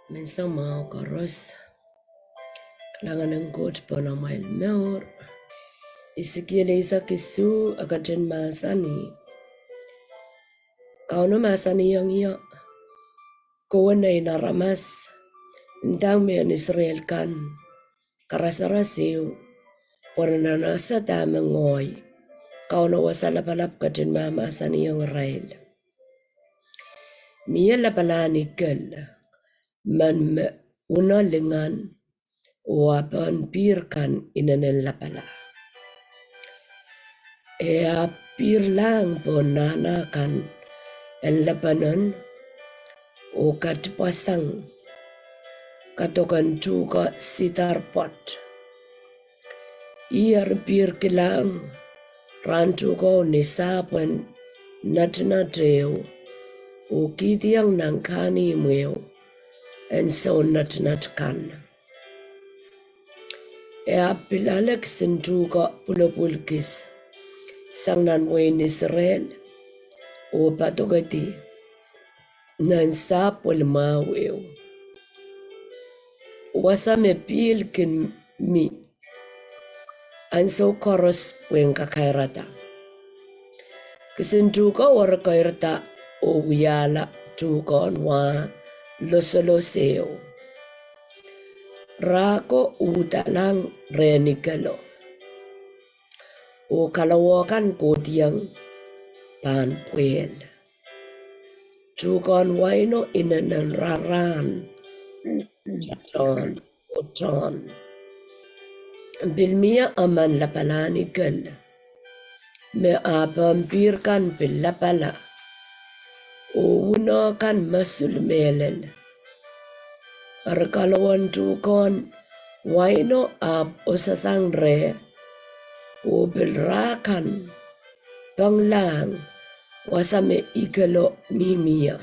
Men sama koros langan ng coach po na mail meor. Isikile isa kisu akatin masani. Kauno masani yang iya. Kowanay na ramas. Intang mayan Israel kan. Karasarasiw. Pora nasa tamang ngoy. Kauno wasalapalap katin mamasani yang rail. Miya lapalani kel. Man una lingan. Wapan pirkan inanen lapala. Pir lang po nanakan en lapanan o katpasang katokan juga sitar pot. Iar pir kilang rantu ko ni sapan natnateo o kitiang nangkani mweo en so natnatkan. Pilalak sintuka pulapulkis sang nanwain Israel o Poadokedier nan sapol maweo. Wasame pilkin mi anso koros puen Kakairada. Kisintuka or kairta o wiyala tukon wa losoloseo. Rako utalang renikalo. O kalawakan ko diyang Pahn puel. Tukon waino inanan raran. John. Bilmia aman lapalani kel. Me apampirkan pilapala. O unakan masul melel. Arkalawan tukon waino ab osasang re. O bilrakan panglang wasame ikalo mimia.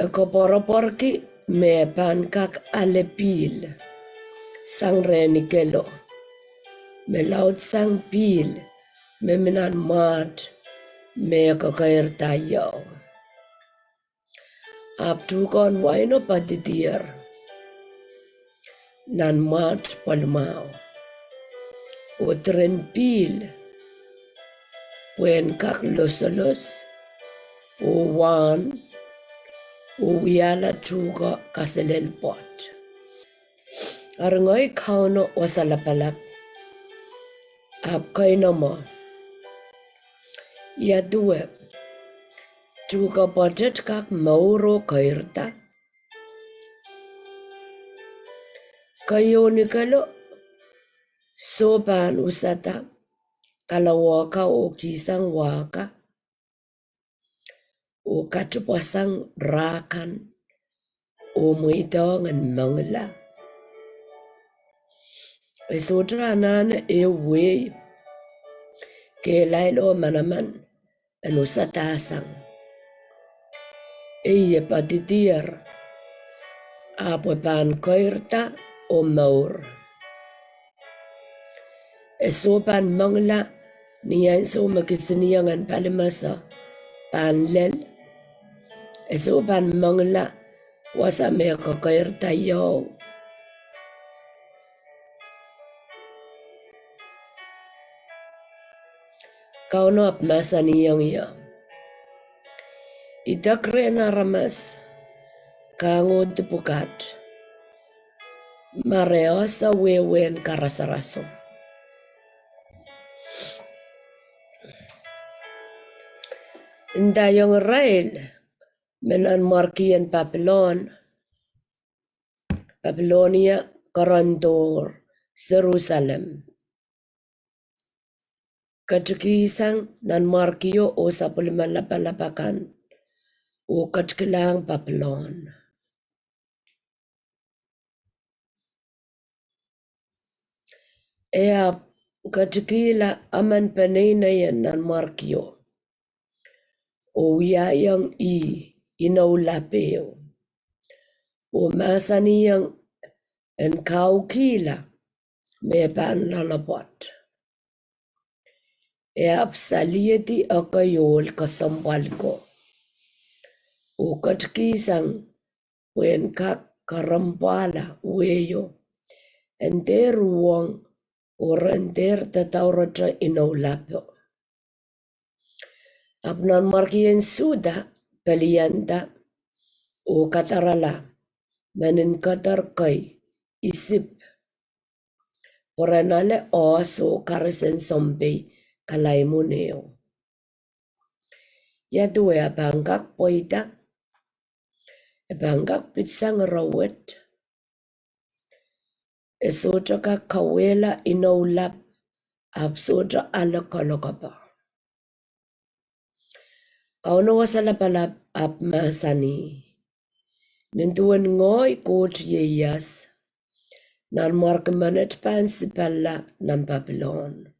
Koporoporki me pankak alepil sang renikelo. Me laut sang pil me minan mat me Kakairada yao. Abtukon waino Poadokedier nan mat palmao. O tren pil puen kak losolos o wan o wiyala tuka kaselel pot. Arangoy Kauno wasalapalap ab kaino mo. Yadue tuka potet kak mauro Kakairada. Kayo ni kalo sopan usata kalawaka o kisang waka o katupasang rakan o muidongan mangla. Esotra nana ewe ke lailo manaman en usatasang. Poadokedier apo Pahn Kakairada o maur. Sopan mangla niyan so makisiniyangan palimasa panlel. Sopan mangla wasame Kakairada yao. Kauno ap masaniyang ya. Itakre na ramas kangod pukat. Mareosa wewen karasaraso. Indayong rail menan markian Babylonia Korandor Jerusalem. Katukisang nan markiyo o sa pulimalapalapakan o katkilang Babylon. Katukila aman panaynayan nan markiyo o wiyayang inaulapeo o masaniyang en kaukila me Pahn lalapot. Apsalieti akayol kasambal ko o katkisang wen kak karambala weyo enter wong or enter tataurata inaulapo. Abnan markien suda palianta o katarala manin katar kai isip poranale os o karisen sombe kalaimuneo. Ya due abangak poida abangak pitsang rawet esotra ka kawela inaulap absotra alakalakapa. Kauno wasalapalap ap masani. Nintuan ngoy kot yeyas. Nan markamanet pansipala ng Babylon.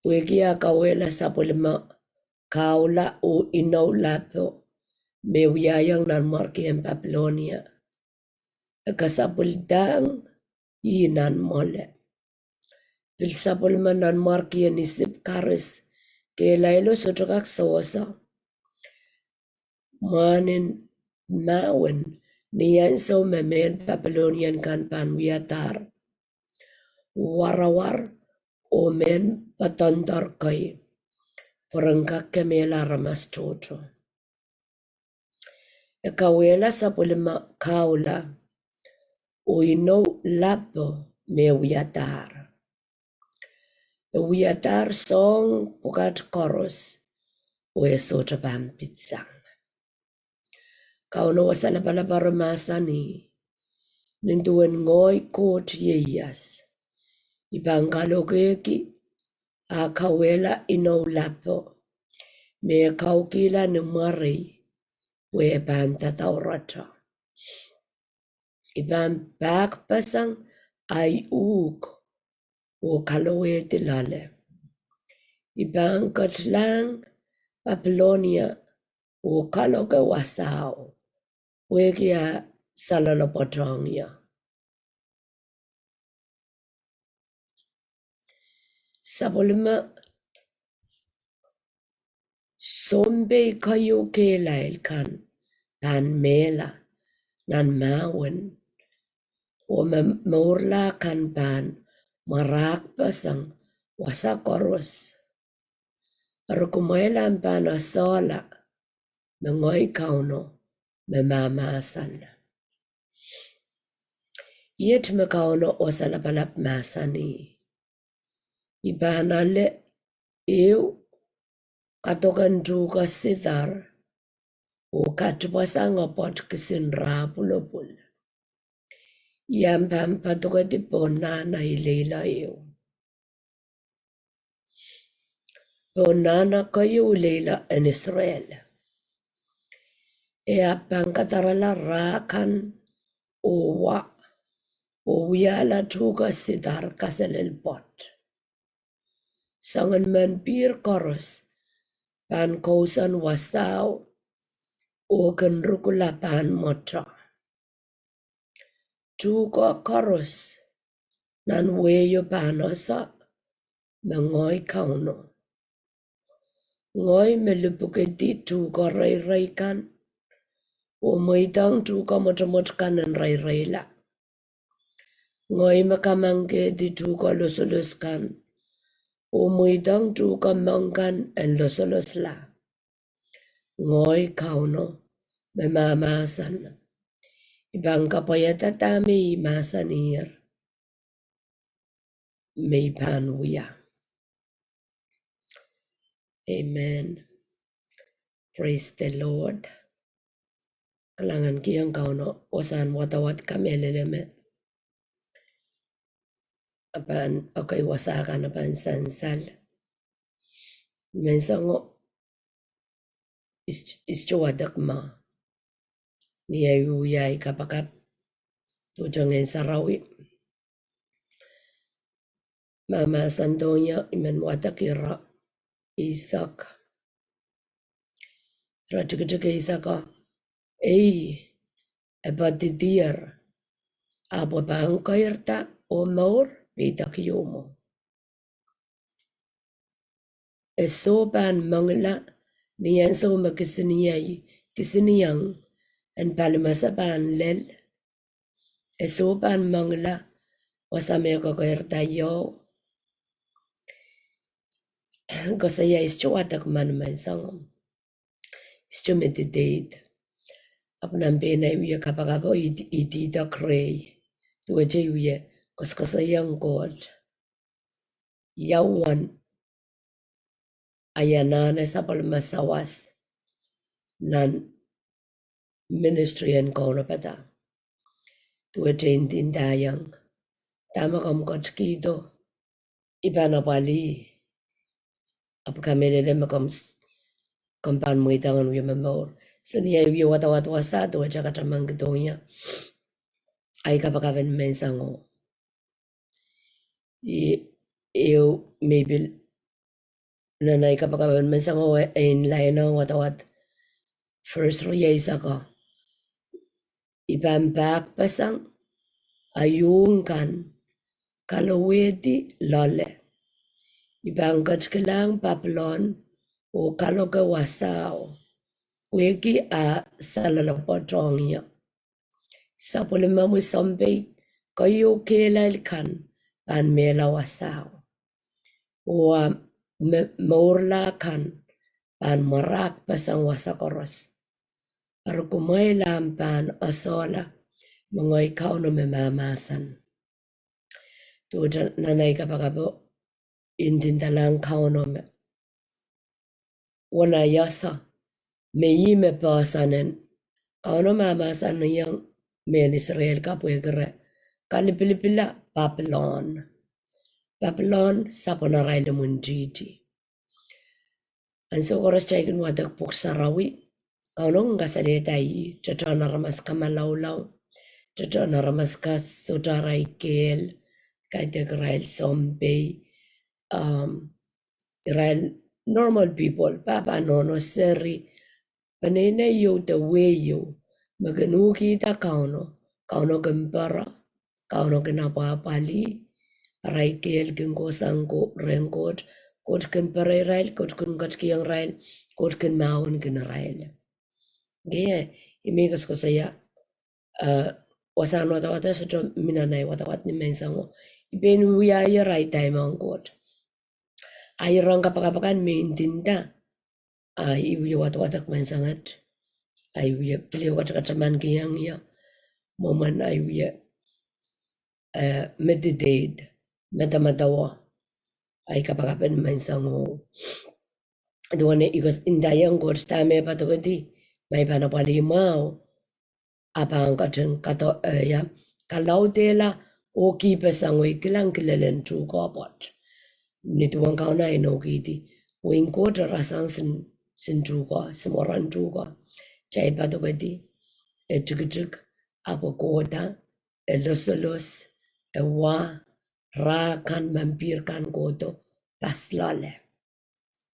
Puegia kawela sapulima kaula o inaulapo. Mewiyayang nan markian Babylonia. Kasapuldang yinan mole. Pilsapulma nan markian isip karis. Kelailo sotrakak sawasa. Manin mawen niyan so memen Babylonian kan panwiatar warawar o men patandar kay perengkak kemela ramas toto. Ekawela sa pulima kaula o ino lapo me wiatar. Wiatar song pukat koros o esota pampitsang. Kauno wasalapalapa ramasani. Nintuan ngoy kot yeyas. Ibangalogeki akawela inaulapo. Me kaukila ni mari we banta taurata. Iban bakpasang ay uk o kalowe tilale. Iban katlang Babylonia o kaloke wasao. Wegia salalapotongya. Sapulima sombe kayo kelail kan pan mela nan mawen o maurla kan pan marak pasang wasakoros. Arukumailan pan asola mengoy kauno memamasan. Yet me kauno osalapalap masani. Ibanale eu katokan juga sidar o katupasang opot kisin rapulopul. Yampam patokatipon na ilela eu. Ponana kayo leila en Israel. E apang katarala rakan owa o yala tuga sidar kaselel pot. Sangan man bir koros pan kausan wasaw o kenrukula pan motra. Tuga koros nan weyo panasa mengoy kauno. Ngoy melupuketi tuga ray kan o moitang tuga motamot kanan ray la. Ngoy makamangke di tuga losolos kan o moitang tuga mangkan en losolos la. Ngoy kauno memamasan. Ibang kapayata tami masanir. May panwia. Amen. Praise the Lord. Kalangan kiyang kauno osan watawat kameleleme. Apan okay wasakan apan sansal. Mensango ischuwadak ma. Niyayuyay kapakat tujangin sarawi. Mama sandonya iman watakira Isak. Rajigajaka Isaka. Abadidir. Ababangkairta o maur bitakyomo. Esoban mangla niyan sa umakisiniyay Kisiniang and Palmasaban lel, Esoban mangla, wasame Kakairada yo, Gosaya is Chuatak man song. Stumidate. Apnan bena we kapagabo iti da cray. To a jay, Coscosa young god. Yawan Ayanana Sapal Masawas Nan ministry and Kaunapata. To a chain in Dayang. Tamakam Gotskido. Ibanabali. Upcamele Lemacums. Compound Muitangan Wimamor. Sunia you what was that to a Jacatamangadonia. I kapagavan mensango. You maybe nanay kapagavan mensango in Lino what first 3 years ago. Ibang back pasang ayung kan kalawedi lole. Ibang kachkilang papalon o kaloga wasao. Wegi a salalapotong niya. Sa pulimamu sombe kayo kelal kan pan mela wasao. O maurla kan pan marak pasang wasakoros. Arukumay pan asola mga Kauno memamasan. Tuja nanay kapagabo intindalang Kauno me. Wana yasa me pasanen Kauno mamasan yang men Israel kapwegre kalipilipila Babylon. Babylon saponaray munjiti. And so oras chaikin wadak puksarawi. Kauno nga salitai chachana ramas kamalawlaw. Chachana ramas ka sodaray kel. Kaitek Israel zombie. Israel normal people. Papa nono seri. Panene yo the way yo. Maganuki ta Kauno. Kauno gembara. Kauno genapapali. Raikel gengosangko rengkot. Kot ken Israel, kot ken Katskiang Israel, kot ken Maun ken Israel. Gaya, imigas ko saya, wasan wata sa jom minanay wata ni mensango. Iben wiya ya right time ang kot. Ay rong kapakapakan maintinda. Ay wiya wata mensangat. Ay wiya pili wata kataman kiyang ya. Moman ay wiya meditate, metamatawa. Ay kapakapan mensango. Duwane ikos indayang god stame Poadokedier may panapali mau apang kateng kato ya kalautela o kipesangwe kilang kilelen tu kopot nituang Kauno ino kiti wing god rasang sin tu ko semoran tu ko chay Poadokedier etuk apo kota losolos wa ra kan mampir kan koto paslale.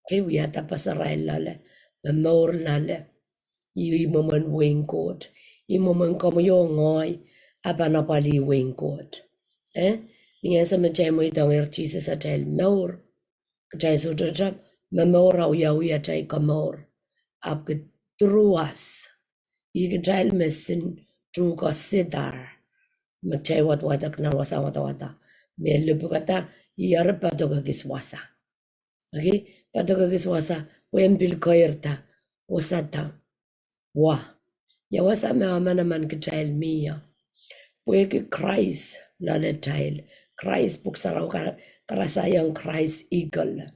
Kewi ata pasaray lale, mamor lale, i momen wing court, i momen como yo ngoy, abanapali wing court. Niya sa machay mo itong Jesus at el maur, kachay so jajab, mamor au yawi at ay kamor, ap ketruas, i kachay mesin truka sidar, machay wat na wasa wata, me lupukata, i arapatokagis wasa. Okay, Poadokedier wasa wembil koirta wasata wa ya wasa me amanaman kechail mia weke Christ lale child Christ puksaraw karasayang Christ eagle.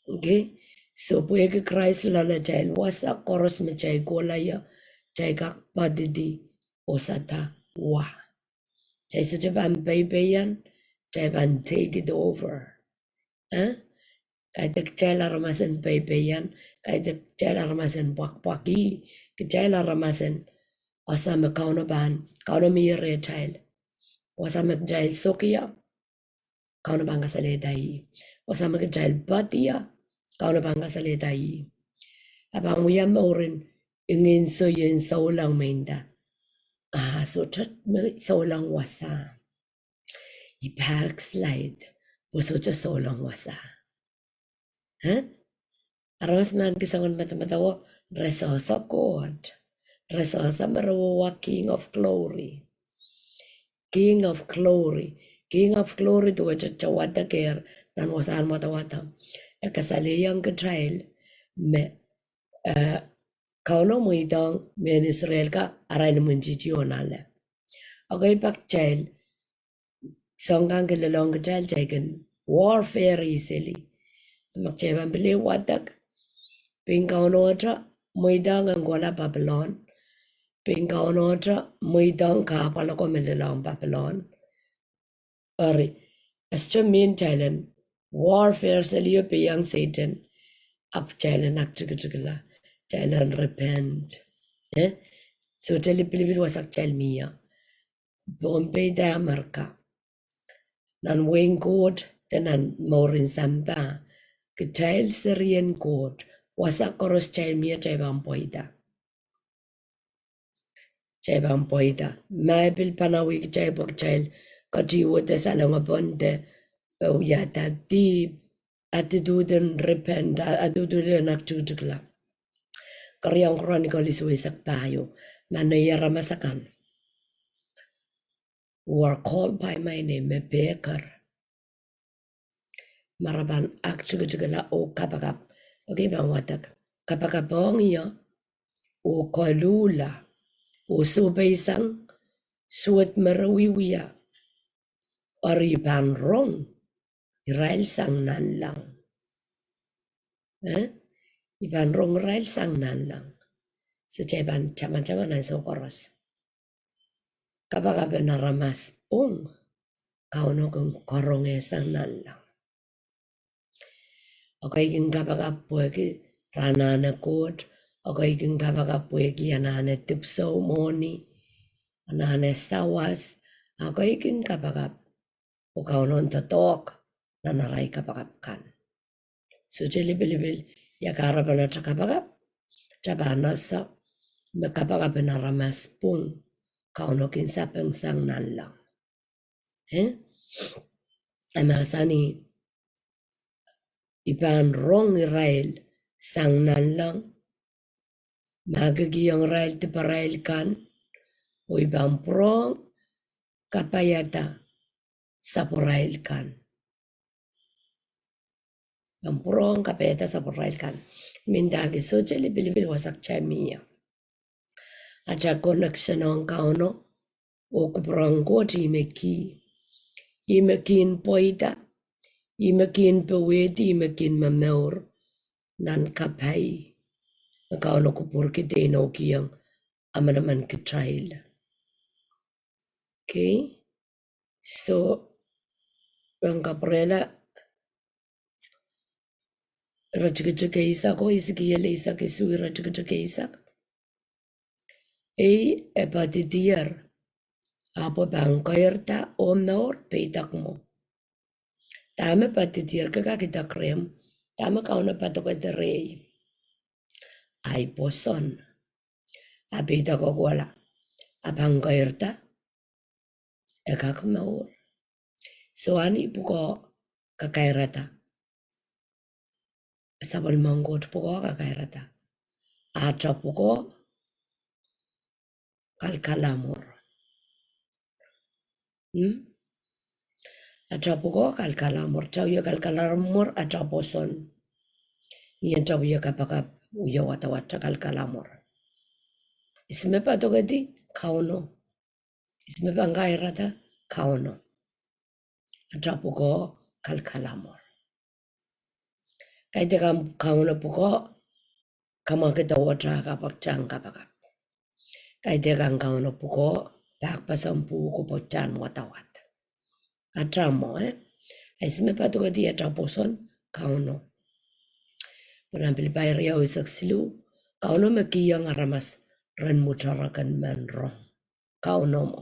Okay, so weke Christ lale child wasa koros me chay golaya chay kak padidi wasata wa chay sujaban bayan chay ban take it over. Kaitek chela ramasen pepeyan, kaitek chela ramasen paki, kechela ramasen asame Kauno ban, Kauno mire child, wasame jail sokia, Kauno banga saletai, wasame jail batia, Kauno banga saletai. Abang uyam orin, ingin so yin so lang menda. So chat so lang wasa. I backslide, was so lang wasa. Aramas man kisangon matamatawo resosa God. Resosa marawa King of Glory. King of Glory. King of Glory to which chawata care nan wasan matawata. Ekasaliyang katrail me Kauno muidang men Israel ka arail munjiji onale. Okay, back child, songang kilalong child jagan warfare easily. Magcheban bili wadak, Kauno otra, muidang ang wala Babylon, Kauno otra, muidang ka palako milalang Babylon. Ori, as mean challenge, warfare saliyo piyang Satan, up challenge akchikachikala, challenge repent. So tell Pilipil was actual Mia. Bombay da America. Nan wing god, tenan morin samba. Kitail Syrian god. Was a chorus child Mia Jabam Poida. Jabam Poida. Mabil Panawik Jabok child. Got you with the Salamabonde. Oh, yata deep. Attitude and repent. Attitude and actually. Korean Chronicle is with a payo. Manayara Masakan. Were called by my name a baker. Maraban akchigala o kapakap. Okay, bang watak. Kapakapong ya o kolula o subaysang suat marawiwiya or iban rong Israel sang nan lang. Iban rong Israel sang nan lang. Sa jaban chaman-chaman ay sokoros. Kapakap na ramas pong kauno kung korong sang nan lang. Okay, king kapakap po rana na kod. Okay, king kapakap po anane tipso moni. Anane sawas. Okay, king kapakap. O kaunon tatok. Nanaray kapakap kan. So jilibilibil. Yakarapan na kapakap. Chabana sa. Magkapakap na ramas pong. Kauno kinsapang sang nan lang. Amasani. Iban rong Israel sang nan lang. Magagiyang Israel ti parail kan. O ibang prong kapayata sa parail kan. Ang prong kapayata sa parail kan. Mindagi so jeli bilibil wasak chamiya. Aja koneksyon ang kauno. O kuprang koti imeki. Imekin poida. Imekin pewedi. Imekin mameur. Nan kapay. Kauno kupur kiteno kiyang amanaman kitrail. Okay. So, ang kaprela, rachikachika isak o isikiyale isak isu rachikachika isak. Epatidier, apo bangkairta o naor peitak mo. Tama patidier kakakita krem, tama kauna patokaterei. Ay poson, apita ko wala. Abangkairta, ekak maor. So, ani puko Kakairada. Sabal manggot puko Kakairada. Atra puko kalkalamor. Atra puko kalkalamor. Chau ya kalkalamor atra poson. Niyan chau ya kapakap uya wata kalkalamor. Isme Poadokedier Kauno. Isme Kakairada Kauno. Atra puko kalkalamor. Kaite kam Kauno puko kamakita watra kapakchang kapakap. Kaite kam Kauno puko pakpasampu ko pochan watawat. Atra mo Isme Poadokedier atra poson Kauno. Penampil bayar ya isak silu. Kauno makiyang aramas ren mutarakan menrong. Kauno mo.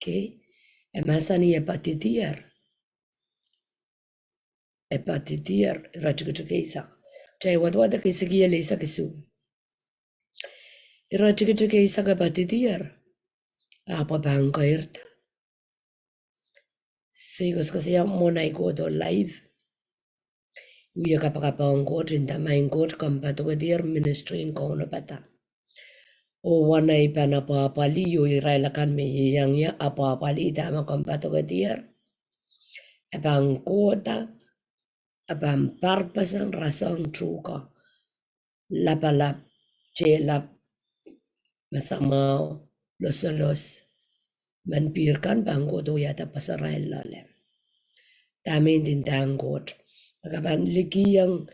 Okay. Emasani epatidier. Epatidier rachikachika isak. Chay wadwada kisigiya le isak isu. Irachikachika isak epatidier. Apa bangkairta. Sigos kasi yung muna ikodo live. uya kapakapangkot in tamaingkot Poadokedier ministry in Kauno pata. O wana ipana papali yu irailakan me yang ya apapali tama Poadokedier. Abang kota, abang parpasan rasang truka. Lapalap, celap, masamao, losolos. Manpirkan bangkoto yata pasaray lalem. Tamin din tangkot. Akaban ligiyang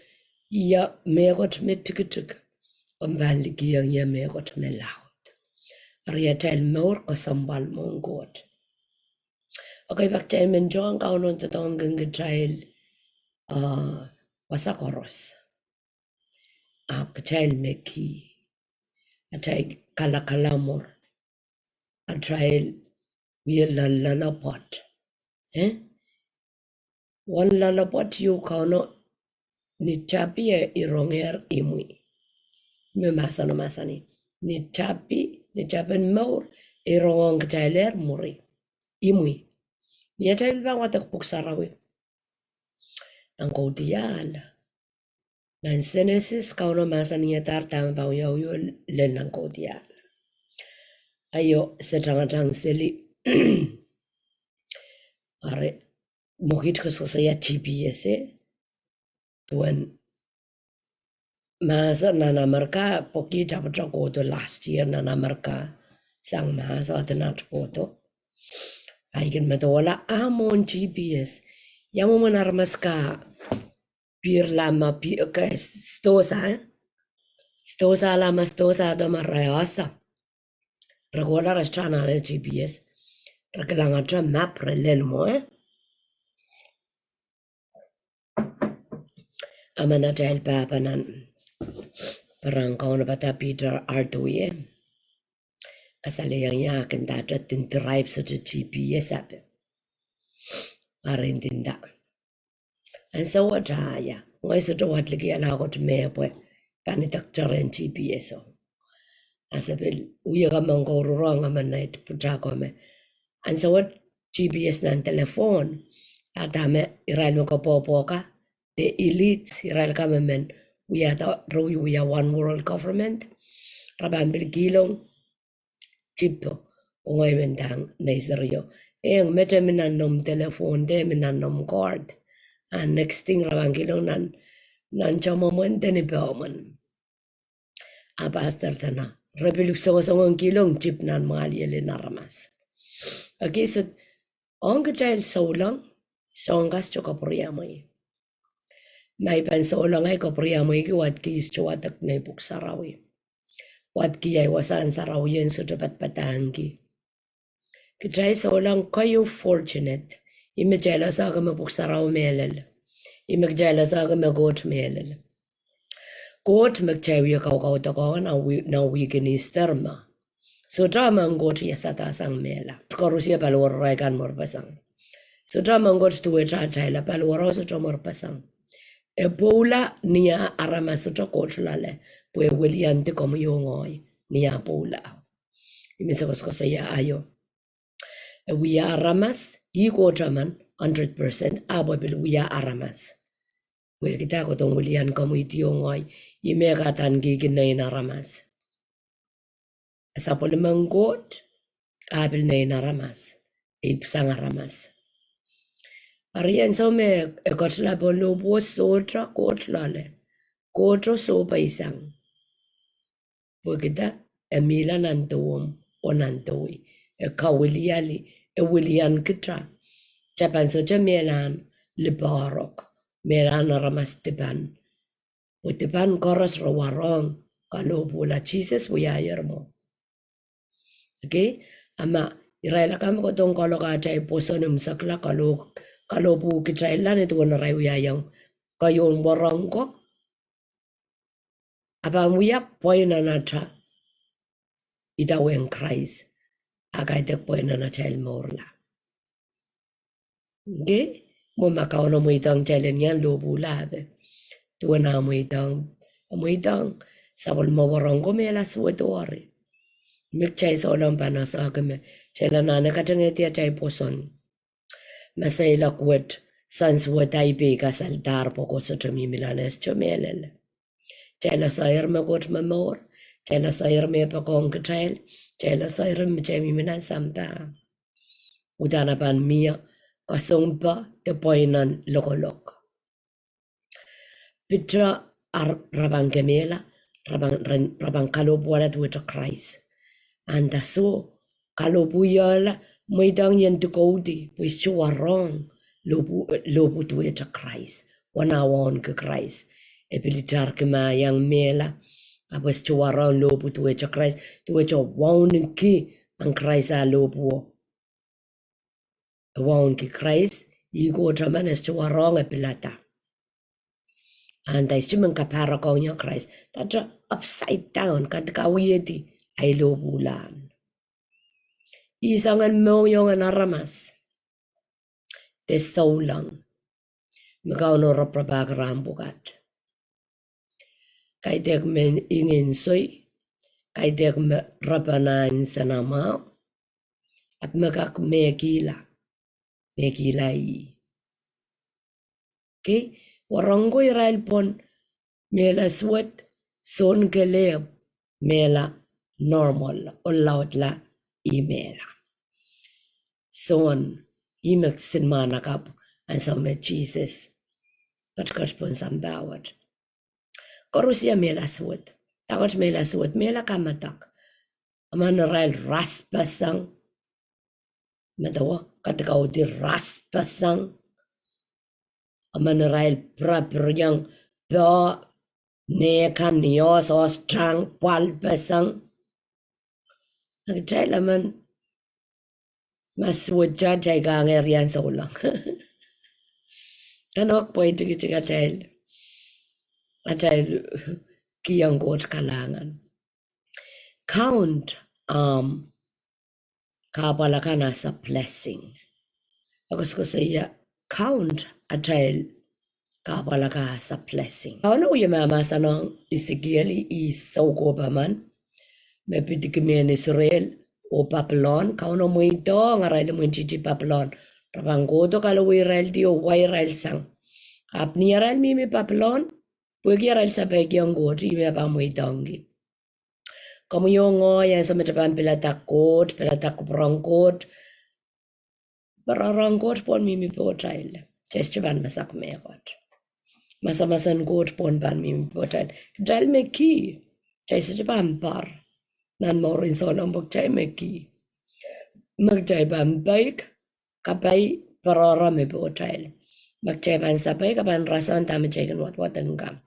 iya megot metikitik. Kamban ligiyang iya megot melaut. Ariyatel maur kasambal mongkot. Okay, baktail menjong kaunon tatong genggetrail wasakoros. Katail meki. Atay kalakalamor. Atrail wiyalalapot. Wan lalapot yu kauno ni chapi ironger imui. Me masani. Ni chapen maur irongong kachailer muri. Imui. Ni chail bang watak puksarawi. Ang kodiyal. Nan senesis kauno masani yatar tama bang yaw len ang kodiyal. Ayo setangatang seli. Are mukit kasosaya GPS tuan masa nana marka poki tapatra koto last year nana marka sang masa atanat koto aigen matola amon GPS yamu manarmaska pir lama ka stosa lama stosa do marayasa ragola rastana le GPS rakelanga map relelmo amana tel papanan parang Kauno pata Peter Artuye kasalayang yakin dapat tintribe sa GPS ape arin tinda an sa wajaya ngay sa jawat lagi alakot mepo panitak charen GPS o asapil uya ka mangkorurong aman na ito puchako me an sa wat GPS na telefon atame iral mo kapopo ka the elites iral ka men we are one world government rabambil gilong chipto ungay bentang naiserio ang mete minanom telefon de minanom card and next thing rabang gilong nan chamaman teni bauman apastar tana rebilip song gilong chip nan mali ele naramas okay so ang kajail solang songas chokapriamay may pansolang ay kapriamay ki wat kis chowatak na ipuksarawi wat kiyay wasan sarawiyan so dapat patangi. Kajay sa walang kayo fortunate. Imajala sa aga mapuksaraw melel. Imajala sa aga magot melel. Got magchawi kaw takongan na weekend terma. So drama ang got yasata sang mela. Karusia palwar raikan morpasang. So drama ang got tuwe chatayla palwar so morpasang. Ebola niya arama so chokot lale. Pue Williante como yongoy niya pula. Imisakos ko saya ayo. We are aramas, iko jaman 100% abobil we are aramas. Pue kita ko tong Willian como itiyongoy imegatan gigin na inaramas. Sa polimanggot abil na inaramas. Ipsang aramas. Ariyan sa me ekotla bolo po sotra kotlale. Kotro so pa isang. Pagkita, emila nantuom o nantui, kawiliali, wilian kita. Japan so melan libarok, melan ramas tipan. Utipan koros rawarong, kalopula Jesus wiyayar mo. Okay? Ama, iraila kami ko tong kalokachay posonum sakla kalopu kita ilan ito na ray wiyayang kayon warang ko. Abang wiyak poy na nata itaweng Christ agaitek poy na nata el morla. Okay? Mo makao na mo itang chalen yan lobu labe. Tuwa na mo itang sabol mawarang ko mela suwetore. Mikchay sa olang panasa kame chela na nakatangeti at ay poson. Masay lakwet sans watai be ka saltar poko sa tumi milanes chumelele. Chela sair me got mamor, chela sair me pa kong kachail, chela sair me chemi minan sampa. Udana pan mia kasumpa te poinan lokolok. Pitra rabang gemela, rabang kalobuala tuwita Christ. Anda so kalobuyala may dang yan to kodi, pues chuwarong lobu tuwita Christ. Wanawon ka Christ. Epilitar kema yang mela, apos chuwarong lobu tuwita Christ, tuwita wawon ki ang Christ a lobu. Wawon ki Christ, igo draman es chuwarong epilata. And I assume kapara ko niya Christ. Tadra upside down kadkawiyeti ay lobulan. Isangan mo yung anaramas. Te saulang. Magkauno raprabag rambukat. Kay deg men ingin soy. Kay deg rabanan sa nama. At magak megila. Megila i. Okay? Warango Israel pon mela swat son keleb mela normal o lautla imela. Son imek sin manakap ang sa me Jesus. Katkas pon sambawat. Korusya mela swat. Takot mela swat mela kamatak. Aman Israel raspasang. Madawa katakaw di raspasang. Aman Israel praperyang pa ne kan nios os trang palpasang. Nagtay laman mas wajah jay gangerian solang. Anok po ito kita chayl. Chayl kiyang got kalangan. Count kapalakana sa blessing. Agos ko sa iya count chayl kapalaka sa blessing. Kauno yung mama sa nang isigili isawko pa man. May pitikimian Israel o Papelon. Kauno mo ito ang aral mo yung chichi Papelon. Rapanggodo kalau Israel di o Israel sang. Apni aral mi Papelon. Pugi aral sa peki ang god. Ime pa mo itongi. Kamu yung yan sa matapan pilatakot prangkot. Pararangkot pon mi po child. Chestiban masak mekot. Masamasan god pon pan mi po child. Child me ki. Chestiban par. Nan morin solang bok chay me ki. Magchay ban baik. Kapay parara me po child. Magchay ban sapay kapan rasan tami chay kan wat engkam.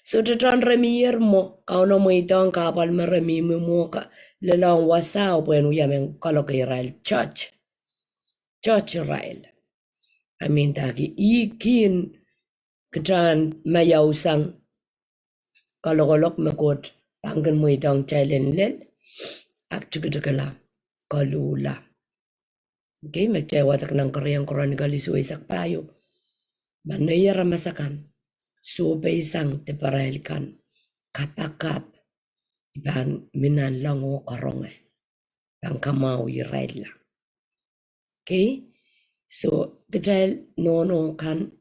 So to tran remir mo, kauno mo itong kapal me remi mo ka lelang wasaw pwen uyameng Kakairada church. Church Israel. I mean taki ikin katran mayaw sang kalokolok makot panggan mo itong chailen lel ak chukala kalula. Okay, magchay watak ng Korean Chronicle isuisak payo. Manaya ramasakan. Subay sang te parailkan kapakap iban minan lango karonge bang kamau Israel. Okay, so kajal nono kan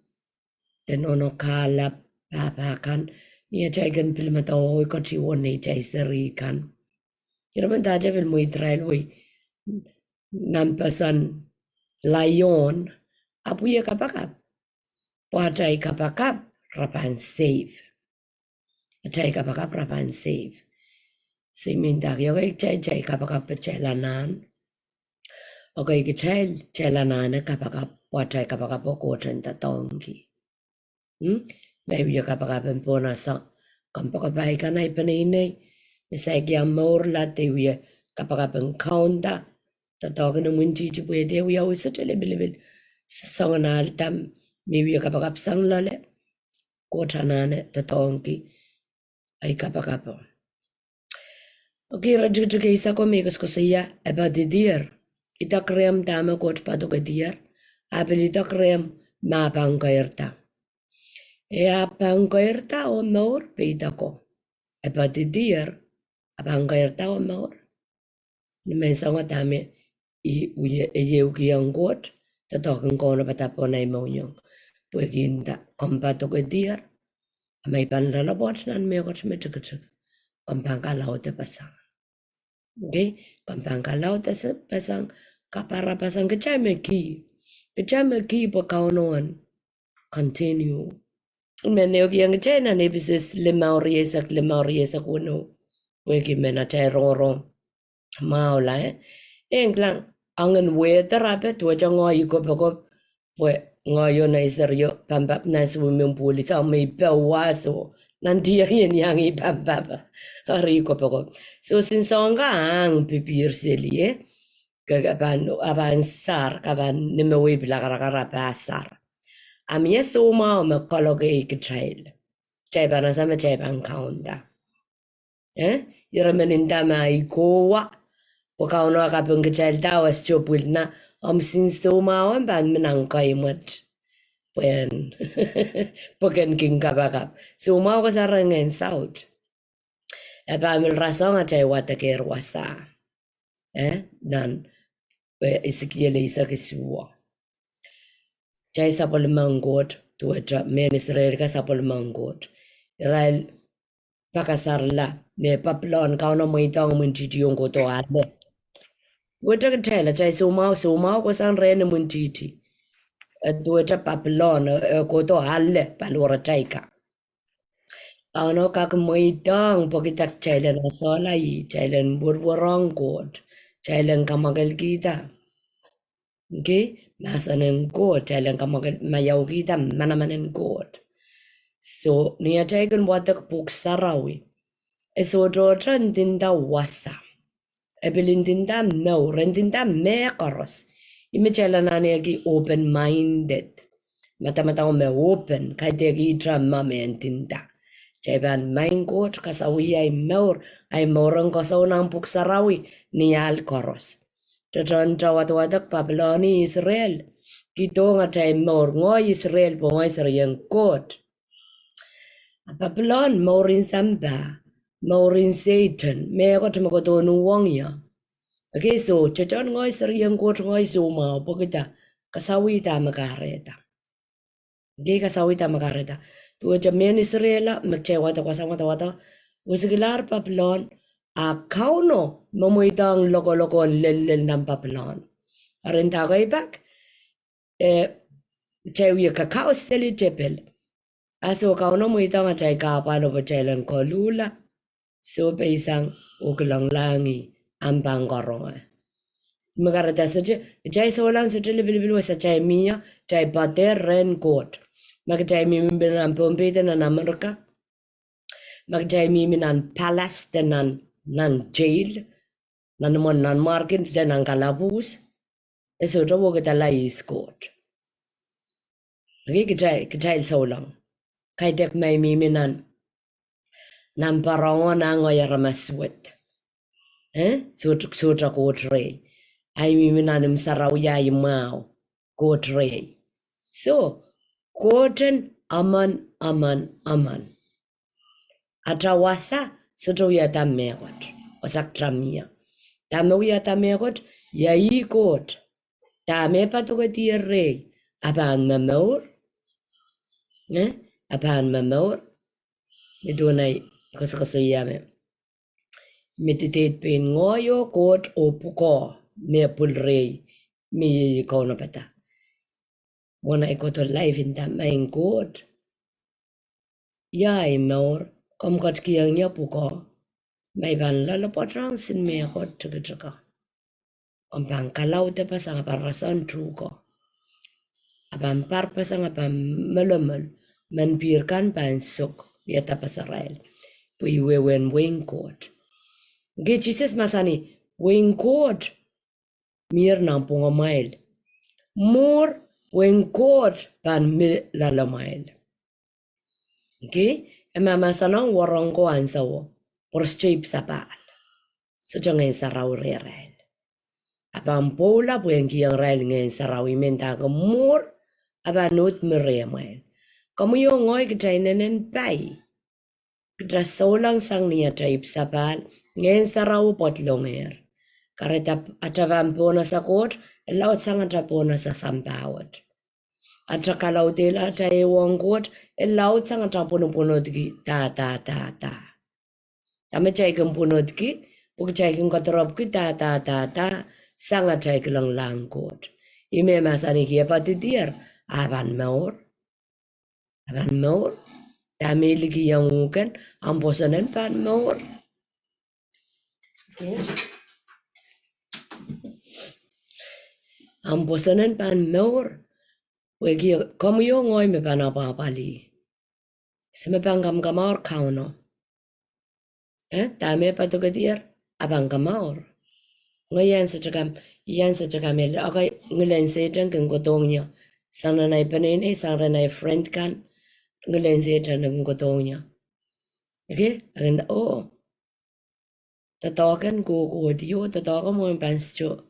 te nono kalap papa kan niya jagan pilmataw ko chiwon ni jay seri kan. Iraman taja bil mo Israel way nampasan layon apuya kapakap pajay kapakap rapan save. Chay kapakap rapan save. Simintak yung chay kapakap chelanan. Okay, chay chelanan kapakap pajay kapakap o kotren tatongki. Maybe yung kapakap po na sa kampakabay ka na ipaninay. Misay kiyang more latte wiya kapakap ang kaunta. Tatawag ng munti pwede wiya usa chalibilibil. Sa sanganal tam maybe yung kapakap sang lale. Kotanane tatongki ay kapakapo. Okay, rajujugay isa ko may ko siya Poadokedier. Itakrem tama ko Poadokedier. Apel itakrem mapangkairta. Apangkairta o maur pita ko. Poadokedier apangkairta o maur. Naman sa nga tami uyeuki ang got. Totokan Kauno patapona imonyong. Pueginta Poadokedier. May panlalabot nan me got me tuk. Pampangkalaw te pasang. Okay? Pampangkalaw te pasang. Kapara pasang kachame ki. Kachame ki po Kaunoan. Continue. Meneo yang China ne bisis lemauries uno. Puegi mena te roro. Maula Englang angen weather ape tuaca ngoi ko pue ngoyo na iserio pambap na swimming pool sa may bawaso nanti yang i pambap hari ko so sinsonga ang pipir seli kagaban aban sar kaban nimewe bilakara pasar amye soma me kologe iktrail bana sama ban kaunda yirameninda mai kowa Kauno kapung kecil tawas copul na sin sumawan ban menangkai mat pen bukan king kabakap sumaw ko sa rangen south mil rasong at ay wataker wasa dan isikyele isa kisuwa chay sa polmangot tuwa men Israel ka sa polmangot Israel pakasarla me paplon Kauno mo itong muntitiyong ko to ate Weta katela chay sumaw ko san rene muntiti. Weta papelon ko to halle palora chayka. Kauno kak moitang pokitak chaylen asolai chaylen burburong god chaylen kamagal kita. Okay? Masanen god chaylen kamagal mayaw kita manamanen god. So niya chayken watak puk sarawi. So drodran dinda wasa. Ebilindinda no, rendinda mekoros. Imichalana open-minded. Mata-mata me open, kaitegi drama mentinda. Jaban main coach kasawi ay morang kasaw ng puksarawi niyal koros. Tajon jawat-wadak Pabloni Israel. Kito nga chay ngoy Israel po ngoy sariyang coach. Pablon morin samba. Maurin Satan, me ko tumakotono wang ya. Okay, so chachan ngoy sariyang coach ngoy suma pagkita kasawi ta makareta. Okay, kasawi ta makareta. Tuwa jamin Israela magchewa ta kasama ta wasigilar Pablon Kauno mamuitang loko lel ng Pablon. Arin ta ko ibak chewi kakao seli chepel. Aso Kauno muitang chay kapalo pa chaylan ko lula. So isang ukulang langi ang pangkorong. Magarata sa jay so lang sa bilibil sa jay miya jay pater ren court. Magjay mimin ang pumpita na Amerika. Magjay mimin ang palace nan jail. Nan market dan ang kalabus. So tawo kita lais court. Kajay so lang. Kay dek may mimin Namparongo na ngoy ramaswet. Sutra kotre. Ay miminanim saraw yay mau. Kotre. So, koten aman. Atrawasa sutra tamekot. Osak tramia. Tamuya tamekot yai kot. Tame Poadokedier rey. Apan mamor. Apan mamor. Ito na kasayame. Meditate pin ngoyo kot o puko me pulrey me Kauno pata. Wana ikoto life in tamain kot. Yay maur kom kot kiyang niya puko. May ban lalapotrang sin me kot chaka. Kom pang kalaw te pasang parasan truko. Abang parpasang abang melomel menpirkan pansuk yata pasarael. Puiwe wing court. Jesus masani wing court mir nang punga mile. More wing court pan mil lalamail. Okay? Ema masanang warang ko ansawo. Por strip sapal. So jangan sarau rerel. Abang pola pueng kiyang rel ngayon sarau imenta ka more abanut meremail. Kamu yung ngoy kajay nanen bay. Kitra solang sang niya taip sapal, ngayon sa raw potlonger. Kareta atavan pona sa kot, laut sangata pona sa sambawat. Atakalau tela ata e wong kot, laut sangata puno digi ta. Tama chay kang punod ki, pag chay kang katarap ki ta, sanga chay lang langkot. Ime masani ki Poadokedier, aban maur, tami ligi yang ukan, ambosanan pan maur. Ambosanan pan maur, wegi komu yo ngoy me pan apapali. Sime pan kamor Kauno. Tami Poadokedier, abang kamor. Ngayon sa chakam el okay ngulen setan kung kotongnya sana nai panene sana nai friend kan ngulen setan kung kotongnya okay aganda tatokan ko dio tatokan mo pancho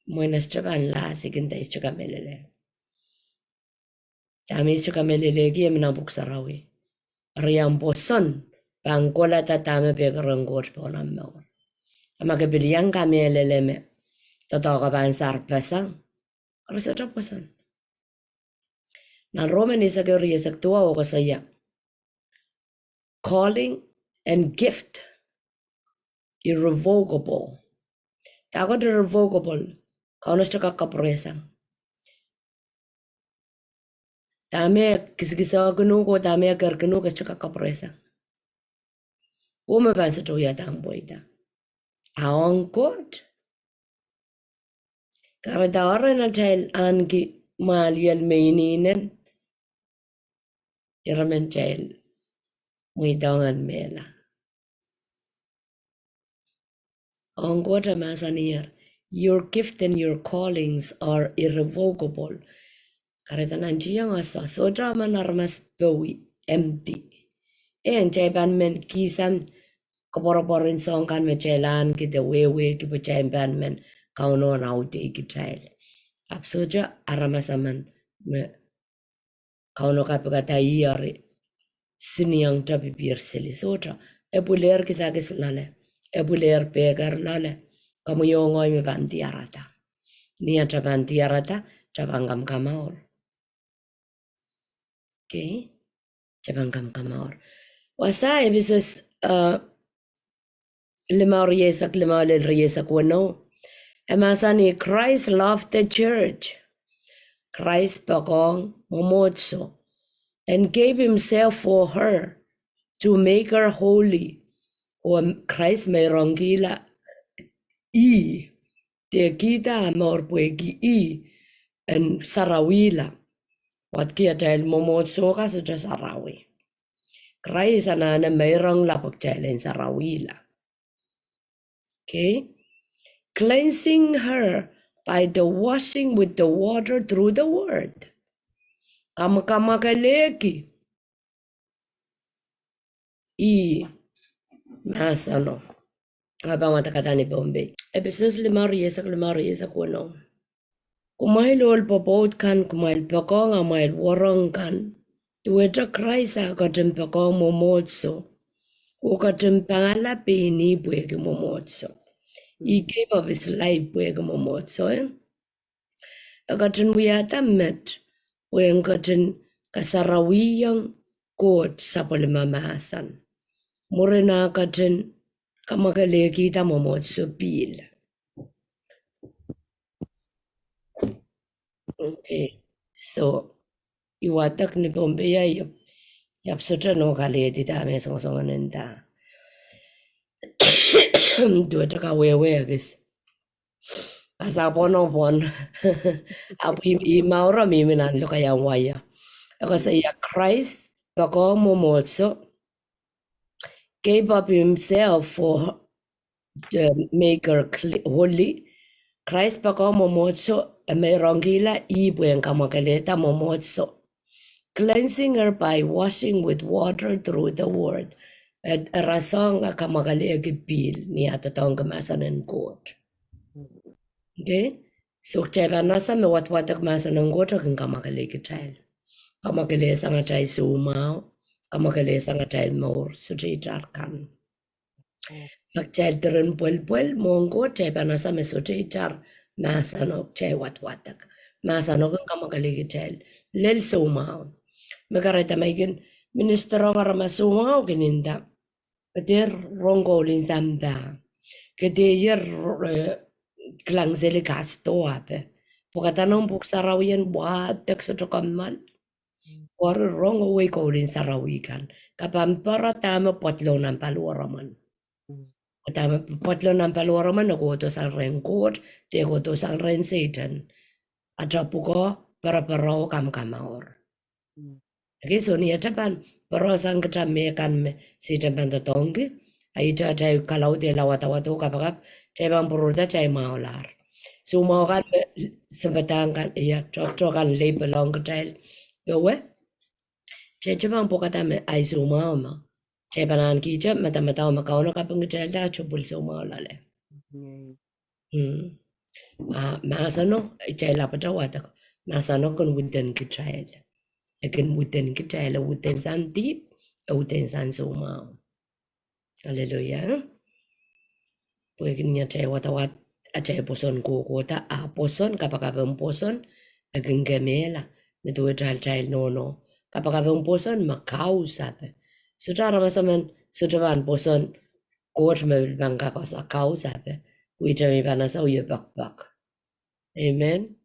mo nas chaban la sikinta chakamelele tami chakamelele gi emna buksarawi riam boson pangkola tatame pegrangor ponamno amaga biliang kamelele me tatoka ban sarpasang Rasa pasan. Na Roman is a curious actua o saya. Calling and gift irrevocable. Takot irrevocable. Kauno siya kakapresang. Tame kisa gnu ko tame kar gnu ka siya kakapresang. Kuma ban sa tuya tang boita. Aong god. Karadara na tail angi malial maininen. Iramen tail. Muidangan mela. On Gota Masanir, your gift and your callings are irrevocable. Karitanan chiyang asa, so drama narmas bawi, empty. En jaiban men kisan, kaporoporin song kan me jailan kita wewe kipa jaiban men kauno nauti kitrail. Absoja aramasaman me kauno kapagata iari siniang tabi bir sili soja. Ebuler kisagis lale. Ebuler pegar lale, kamu yongoy me bantiarata. Nia bantiarata, chabangam kamaor. Okay? Chabangam kamaor. Wasa ebisus lima riyesak wano. Emasani Christ loved the church. Christ pagong momotso and gave himself for her to make her holy. O Christ may rongila te kita amor puegi en sarawila wat kia tail momot soka so just sarawi Christ anana mayrong lapok tail en sarawila. Okay, cleansing her by the washing with the water through the word. Kama kaleki masano abang matakatani Bombay. Episos limariyesak wano. Kumail ol popot kan kumail pakong amail warong kan. Tuweta Christ akatim pakong momotso. Ukatim pangala pini buwege momotso. He gave up his life buwege momotso. Akatin wiyata met. Buweng katin kasarawiyang kot sa palimamasan. Murena katin kamakaleki ta momotso pil. Okay, so iwatak ni Bombay yap sutra no kaleti ta me song nenda. Dua taka wewe agis. Asa pono pon. Apu I maura mi minan lo kaya waya. Ako sa iya Christ bako momotso gave up himself for the maker holy. Christ bako momotso may rongila ibuen kamakaleta momotso. Cleansing her by washing with water through the word. At rasang kamakalegi pil ni atatong kamasan kot. Okay? So chaiba nasa me watwatak masan ng kot kung kamakalegi tail. Kamakale sanga tayo sumao. Kamakale sanga tayo more. So chitar kan. Pagchelteren puel mongo che panasa mesoche char masano che watwatak. Masano kan kamakaligi chel. Lel sumao. Magareta maigen ministro varama sumao gininda. Kadir rongo linzamba. Kadir klangsele kasto ape. Pokatanong buksarawian buat tek sotokamal. War rongo we ko linsarawikan. Kapampara tama potlonan paluaraman. Tama potlonan paluaraman nagoto sang renkot, te goto sang ren Satan. Atrapuko para kam kamaor. Okay, so ni atapan pero sang katamekan me si tempan to tongi ai ta tai kalau de lawata wato kapakap tai bang puruta tai maular. So mau kan sempatang kan ya cok kan label long katel. Bewe che bang pokata me ai so mau ma. Che banan ki je mata ma kauno kapang katel ta chupul so mau lale. Masano che la patawata masano kon widen katel. Again, within Kitala, within San Deep, within San Soma. Hallelujah. Pwede niya tayo watawat at tayo poson kukota, poson, kapag poson, aging gamela, mituwa tayo nono. Kapag poson, makausap. So tara masaman, so taban poson, coach mabibang ka sa kausap. Wita may panasa uyo bakbak. Amen.